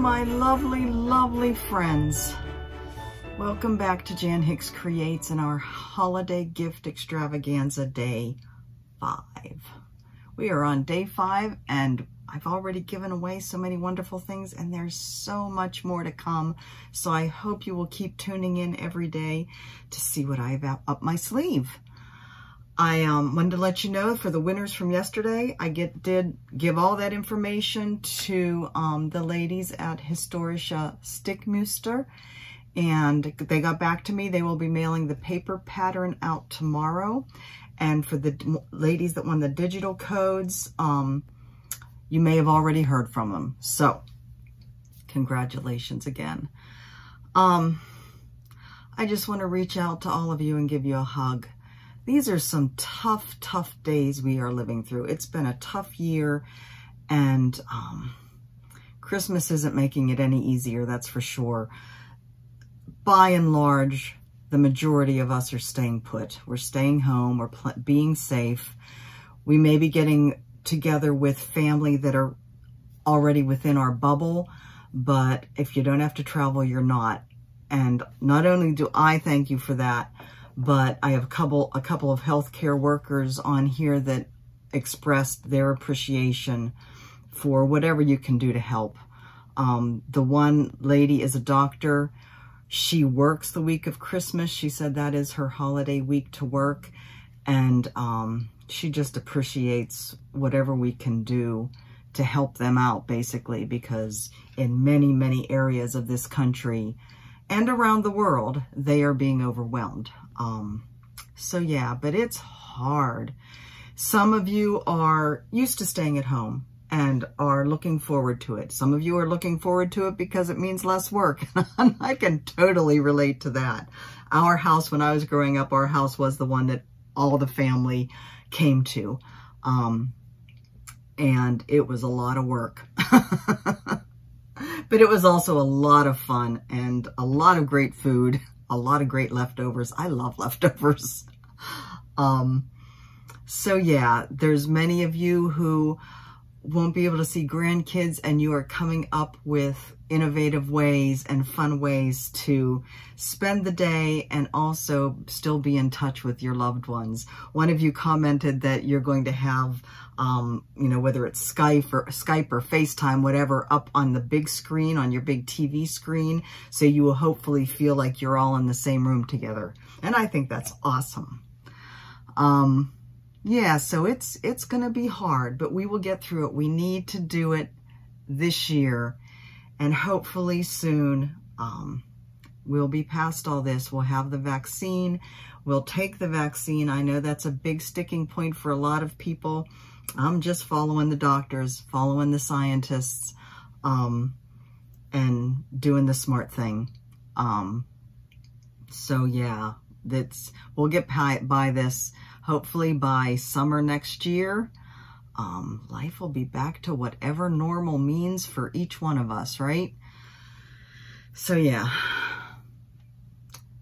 my lovely, lovely friends. Welcome back to Jan Hicks Creates and our holiday gift extravaganza day 5. We are on day 5 and I've already given away so many wonderful things and there's so much more to come. So I hope you will keep tuning in every day to see what I have up my sleeve. I wanted to let you know for the winners from yesterday, I did give all that information to the ladies at Historische Stickmuster, and they got back to me. They will be mailing the paper pattern out tomorrow. And for the ladies that won the digital codes, you may have already heard from them. So congratulations again. I just want to reach out to all of you and give you a hug. These are some tough, tough days we are living through. It's been a tough year, and Christmas isn't making it any easier, that's for sure. By and large, the majority of us are staying put. We're staying home, we're being safe. We may be getting together with family that are already within our bubble, but if you don't have to travel, you're not. And not only do I thank you for that, but I have a couple of healthcare workers on here that expressed their appreciation for whatever you can do to help. The one lady is a doctor. She works the week of Christmas. She said that is her holiday week to work. And she just appreciates whatever we can do to help them out, basically, because in many, many areas of this country and around the world, they are being overwhelmed. So yeah, but it's hard. Some of you are used to staying at home and are looking forward to it. Some of you are looking forward to it because it means less work. I can totally relate to that. Our house, when I was growing up, our house was the one that all the family came to. And it was a lot of work. But it was also a lot of fun and a lot of great food, a lot of great leftovers. I love leftovers. So yeah, there's many of you who won't be able to see grandkids, and you are coming up with innovative ways and fun ways to spend the day and also still be in touch with your loved ones. One of you commented that you're going to have, you know, whether it's Skype or FaceTime, whatever, up on the big screen, on your big TV screen, so you will hopefully feel like you're all in the same room together. And I think that's awesome. Yeah, so it's going to be hard, but we will get through it. We need to do it this year, and hopefully soon we'll be past all this. We'll have the vaccine. We'll take the vaccine. I know that's a big sticking point for a lot of people. I'm just following the doctors, following the scientists, and doing the smart thing. So yeah, we'll get by this. Hopefully by summer next year, life will be back to whatever normal means for each one of us, right? So yeah,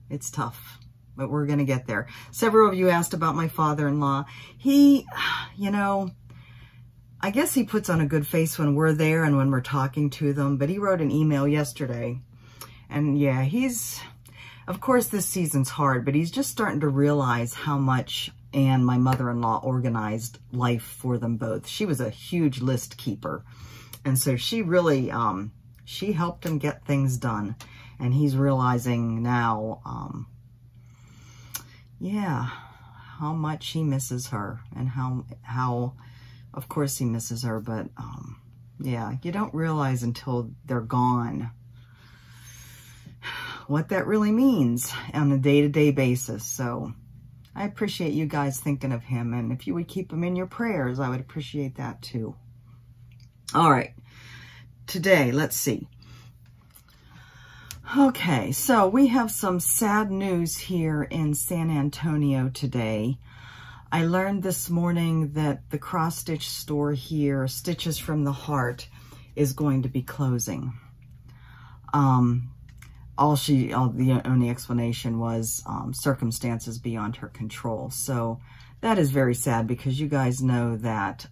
it's tough, but we're going to get there. Several of you asked about my father-in-law. He, you know, I guess he puts on a good face when we're there and when we're talking to them, but he wrote an email yesterday. And yeah, of course this season's hard, but he's just starting to realize how much Anne, my mother-in-law, organized life for them both. She was a huge list keeper. And so she really, she helped him get things done. And he's realizing now, yeah, how much he misses her and how, of course he misses her, but yeah, you don't realize until they're gone what that really means on a day-to-day basis. So I appreciate you guys thinking of him, and if you would keep him in your prayers, I would appreciate that too. All right, today, let's see. Okay, so we have some sad news here in San Antonio today. I learned this morning that the cross-stitch store here, Stitches from the Heart, is going to be closing. The only explanation was circumstances beyond her control. So that is very sad, because you guys know that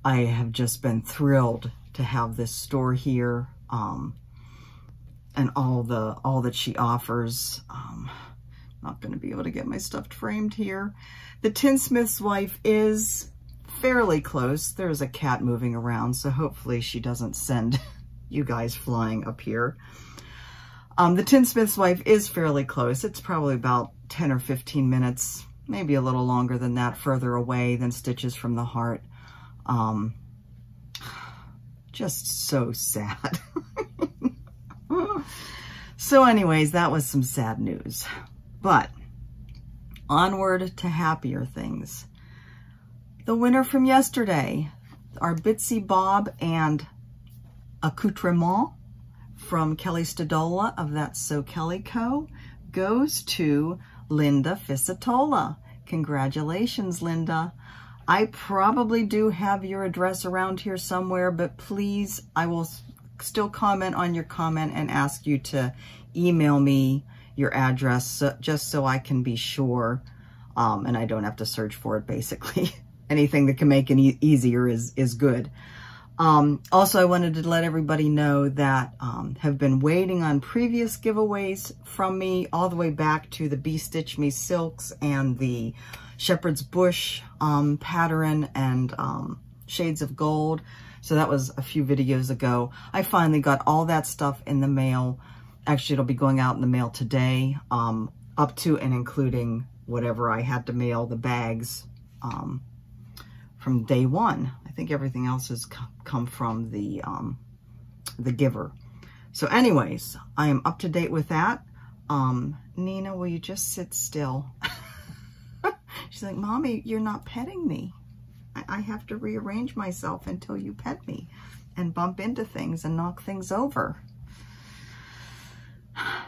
I have just been thrilled to have this store here, and all that she offers. Not going to be able to get my stuffed framed here. The Tinsmith's Wife is fairly close. There's a cat moving around, so hopefully she doesn't send you guys flying up here. The Tinsmith's Wife is fairly close. It's probably about 10 or 15 minutes, maybe a little longer than that, further away than Stitches from the Heart. Just so sad. So anyways, that was some sad news. But onward to happier things. The winner from yesterday, our Bitsy Bob and accoutrement from Kelly Stadola of That's So Kelly Co. goes to Linda Fisitola. Congratulations, Linda. I probably do have your address around here somewhere, but please, I will still comment on your comment and ask you to email me your address just so I can be sure, and I don't have to search for it, basically. Anything that can make it easier is good. Also, I wanted to let everybody know that have been waiting on previous giveaways from me all the way back to the Bee Stitch Me Silks and the Shepherd's Bush pattern and Shades of Gold. So that was a few videos ago. I finally got all that stuff in the mail. Actually, it'll be going out in the mail today, up to and including whatever I had to mail, the bags from day one. I think everything else has come from the giver. So anyways, I am up to date with that. Nina, will you just sit still? She's like, Mommy, you're not petting me. I have to rearrange myself until you pet me and bump into things and knock things over.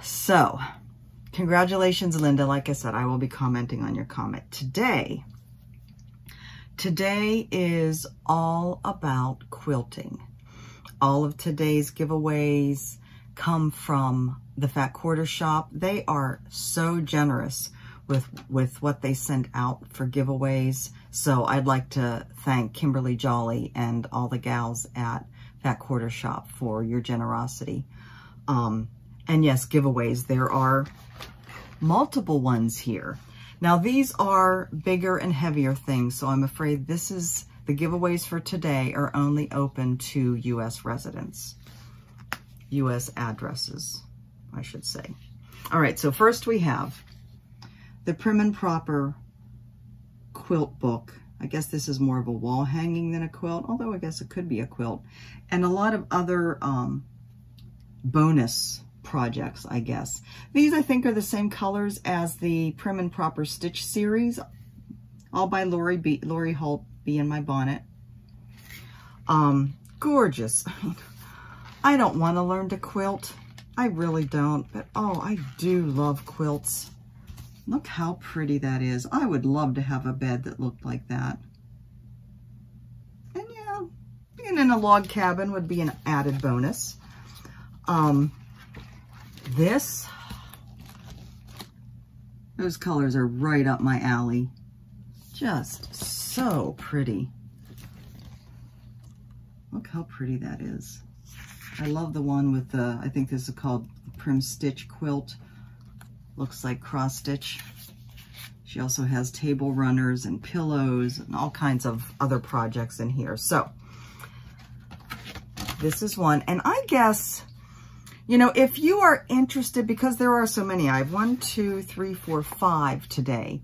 So, congratulations, Linda. Like I said, I will be commenting on your comment today. Today is all about quilting. All of today's giveaways come from the Fat Quarter Shop. They are so generous with what they send out for giveaways. So I'd like to thank Kimberly Jolly and all the gals at Fat Quarter Shop for your generosity. And yes, giveaways. There are multiple ones here. Now these are bigger and heavier things, so I'm afraid this is the giveaways for today are only open to U.S. residents. U.S. addresses, I should say. All right, so first we have the Prim and Proper quilt book. I guess this is more of a wall hanging than a quilt, although I guess it could be a quilt. And a lot of other bonus projects, I guess. These, I think, are the same colors as the Prim and Proper Stitch series, all by Lori Holt, Bee in My Bonnet. Gorgeous. I don't want to learn to quilt. I really don't, but oh, I do love quilts. Look how pretty that is. I would love to have a bed that looked like that. And yeah, being in a log cabin would be an added bonus. Those colors are right up my alley. Just so pretty. Look how pretty that is. I love the one with the, I think this is called Prim Stitch Quilt. Looks like cross stitch. She also has table runners and pillows and all kinds of other projects in here. So this is one. And I guess, you know, if you are interested, because there are so many, I have 1, 2, 3, 4, 5 today.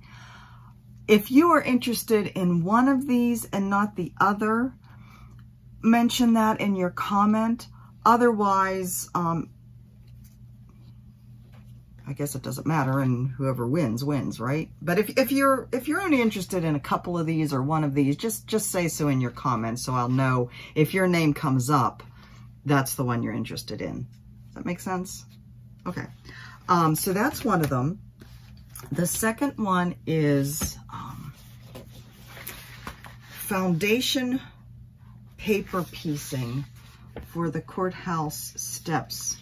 If you are interested in one of these and not the other, mention that in your comment. Otherwise, I guess it doesn't matter, and whoever wins, wins, right? But if you're only interested in a couple of these or one of these, just say so in your comments so I'll know if your name comes up, that's the one you're interested in. Does that make sense? Okay. So that's one of them. The second one is foundation paper piecing for the Courthouse Steps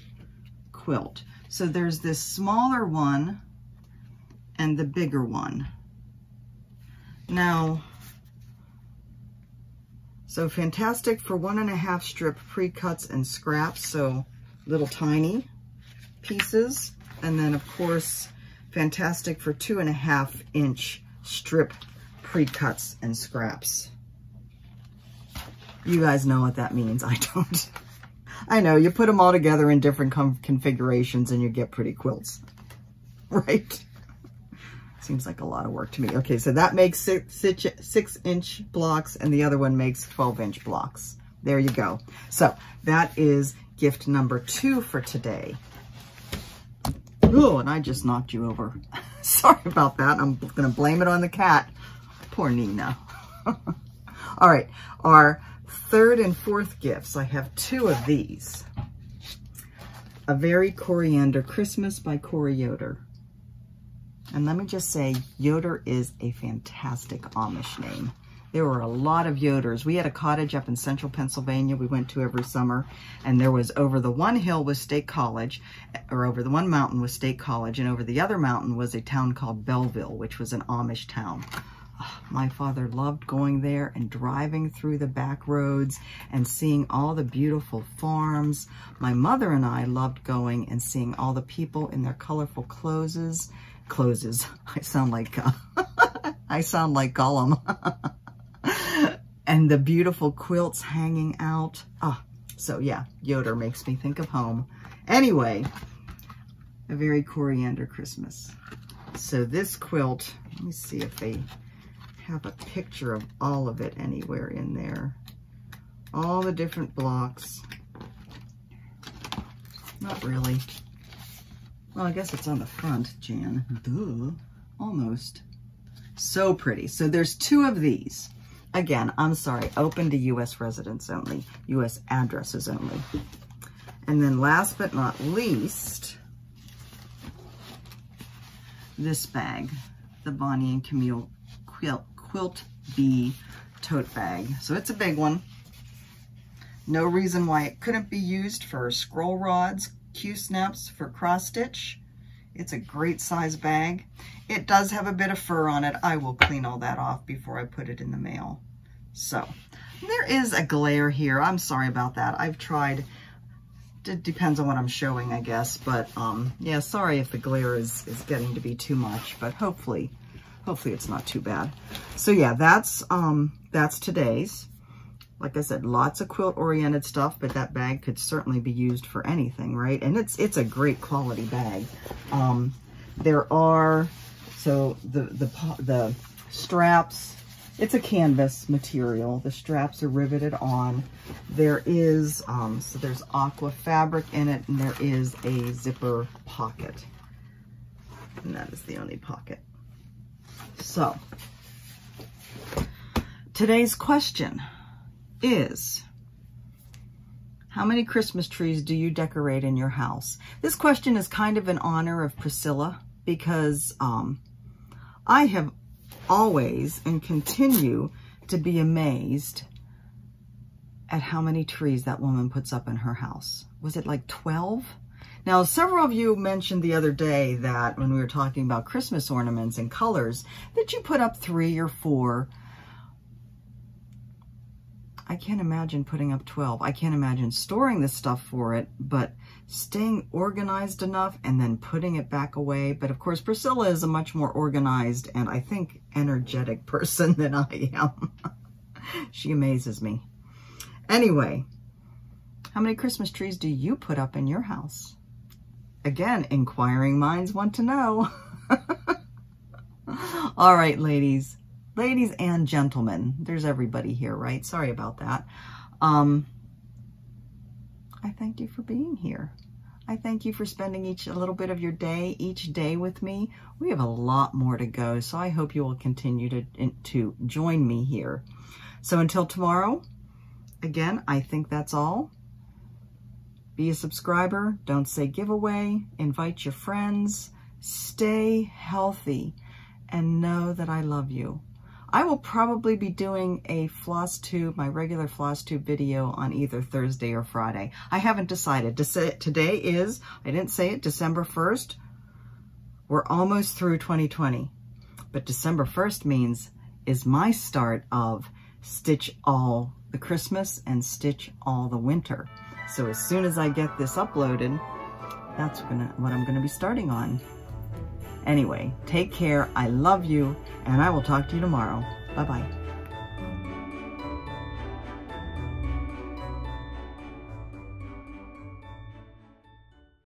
quilt. So there's this smaller one and the bigger one. Now, So fantastic for 1.5 strip pre-cuts and scraps, so little tiny pieces. And then of course, fantastic for 2.5 inch strip pre-cuts and scraps. You guys know what that means. I don't. I know, you put them all together in different configurations and you get pretty quilts, right? Seems like a lot of work to me. Okay, so that makes 6-inch blocks and the other one makes 12-inch blocks. There you go. So that is gift number 2 for today. Oh, and I just knocked you over. Sorry about that. I'm going to blame it on the cat. Poor Nina. All right, our 3rd and 4th gifts. I have 2 of these. A Very Coriander Christmas by Cori Yoder. And let me just say, Yoder is a fantastic Amish name. There were a lot of Yoders. We had a cottage up in central Pennsylvania we went to every summer, and there was over the one hill was State College, or over the one mountain was State College, and over the other mountain was a town called Belleville, which was an Amish town. Oh, my father loved going there and driving through the back roads and seeing all the beautiful farms. My mother and I loved going and seeing all the people in their colorful clothes. I sound like Gollum. And the beautiful quilts hanging out. Oh, so yeah, Yoder makes me think of home. Anyway, A Very Coriander Christmas. So this quilt, let me see if they have a picture of all of it anywhere in there. All the different blocks. Not really. Well, I guess it's on the front, Jan. Duh, almost. So pretty. So there's 2 of these. Again, I'm sorry, open to U.S. residents only, U.S. addresses only. And then last but not least, this bag, the Bonnie and Camille Quilt Bee tote bag. So it's a big one. No reason why it couldn't be used for scroll rods, Q-snaps for cross stitch. It's a great size bag. It does have a bit of fur on it. I will clean all that off before I put it in the mail. So there is a glare here. I'm sorry about that. I've tried. It depends on what I'm showing, I guess. But yeah, sorry if the glare is getting to be too much, but hopefully it's not too bad. So yeah, that's today's. Like I said, lots of quilt-oriented stuff, but that bag could certainly be used for anything, right? And it's a great quality bag. There are, so the straps, it's a canvas material. The straps are riveted on. There is, so there's aqua fabric in it, and there is a zipper pocket. And that is the only pocket. So, today's question is, how many Christmas trees do you decorate in your house? This question is kind of in honor of Priscilla, because I have always and continue to be amazed at how many trees that woman puts up in her house. Was it like 12? Now, several of you mentioned the other day that when we were talking about Christmas ornaments and colors, that you put up 3 or 4. I can't imagine putting up 12. I can't imagine storing this stuff for it, but staying organized enough and then putting it back away. But of course, Priscilla is a much more organized and I think energetic person than I am. She amazes me. Anyway, how many Christmas trees do you put up in your house? Again, inquiring minds want to know. All right, ladies. Ladies and gentlemen, there's everybody here, right? Sorry about that. I thank you for being here. I thank you for spending a little bit of your day, each day with me. We have a lot more to go, so I hope you will continue to join me here. So until tomorrow, again, I think that's all. Be a subscriber. Don't say giveaway. Invite your friends. Stay healthy and know that I love you. I will probably be doing a floss tube, my regular floss tube video on either Thursday or Friday. I haven't decided. Today is, I didn't say it, December 1st. We're almost through 2020. But December 1st is my start of Stitch All the Christmas and stitch all the winter. So as soon as I get this uploaded, that's what I'm gonna be starting on. Anyway, take care, I love you, and I will talk to you tomorrow. Bye-bye.